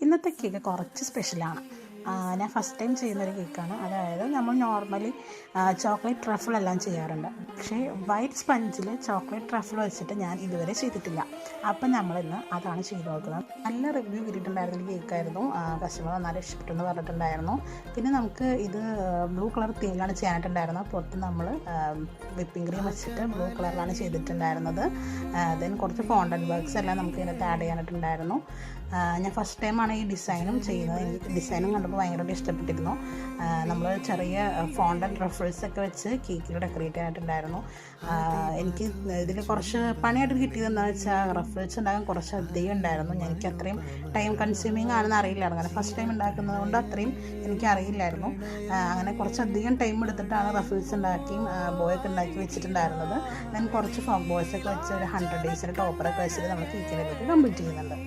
ഇന്നത്തെ കേക്ക് കുറച്ച് സ്പെഷ്യലാണ്. ഞാൻ ഫസ്റ്റ് ടൈം ചെയ്യുന്നൊരു കേക്കാണ്. അതായത് നമ്മൾ നോർമലി ചോക്ലേറ്റ് ട്രഫിളെല്ലാം ചെയ്യാറുണ്ട്. പക്ഷേ വൈറ്റ് സ്പഞ്ചിൽ ചോക്ലേറ്റ് ട്രഫിൾ വെച്ചിട്ട് ഞാൻ ഇതുവരെ ചെയ്തിട്ടില്ല. അപ്പം നമ്മളിന്ന് അതാണ് ചെയ്ത് നോക്കുന്നത്. നല്ല റിവ്യൂ കിട്ടിയിട്ടുണ്ടായിരുന്ന ഒരു കേക്കായിരുന്നു. കസ്റ്റമർ നന്നായി ഇഷ്ടപ്പെട്ടെന്ന് പറഞ്ഞിട്ടുണ്ടായിരുന്നു. പിന്നെ നമുക്ക് ഇത് ബ്ലൂ കളർ തീമിലാണ് ചെയ്യാനായിട്ടുണ്ടായിരുന്നത്. പുറത്ത് നമ്മൾ വിപ്പിംഗ് ക്രീം വെച്ചിട്ട് ബ്ലൂ കളറിലാണ് ചെയ്തിട്ടുണ്ടായിരുന്നത്. ദെൻ കുറച്ച് ഫോണ്ടൻറ്റ് വർക്ക്സ് എല്ലാം നമുക്ക് ഇതിനകത്ത് ആഡ് ചെയ്യാനായിട്ടുണ്ടായിരുന്നു. ഞാൻ ഫസ്റ്റ് ടൈമാണ് ഈ ഡിസൈനും ചെയ്യുന്നത്. എനിക്ക് ഡിസൈനും കണ്ടപ്പോൾ ഭയങ്കരമായിട്ട് ഇഷ്ടപ്പെട്ടിരുന്നു. നമ്മൾ ചെറിയ ഫോണ്ടൻറ്റ് റഫിൾസൊക്കെ വെച്ച് കേക്കിൽ ഡെക്കറേറ്റ് ചെയ്യാനായിട്ടുണ്ടായിരുന്നു. എനിക്ക് ഇതിൽ കുറച്ച് പണിയായിട്ട് കിട്ടിയതെന്താണെന്ന് വെച്ചാൽ റഫിൾസ് ഉണ്ടാകാൻ കുറച്ച് അധികം ഉണ്ടായിരുന്നു. എനിക്ക് അത്രയും ടൈം കൺസ്യൂമിങ് ആണെന്ന് അറിയില്ലായിരുന്നു. കാരണം ഫസ്റ്റ് ടൈം ഉണ്ടാക്കുന്നത് കൊണ്ട് അത്രയും എനിക്ക് അറിയില്ലായിരുന്നു. അങ്ങനെ കുറച്ചധികം ടൈം എടുത്തിട്ടാണ് റഫിൾസ് ഉണ്ടാക്കിയും ബോയൊക്കെ ഉണ്ടാക്കി വെച്ചിട്ടുണ്ടായിരുന്നത്. ഞാൻ കുറച്ച് ഫോക്ക് ബോയ്സൊക്കെ വെച്ച് ഒരു 100 ഡേയ്സിൻ്റെ ടോപ്പറൊക്കെ വെച്ചിട്ട് നമ്മൾ കേക്കിനെ കംപ്ലീറ്റ് ചെയ്യുന്നുണ്ട്.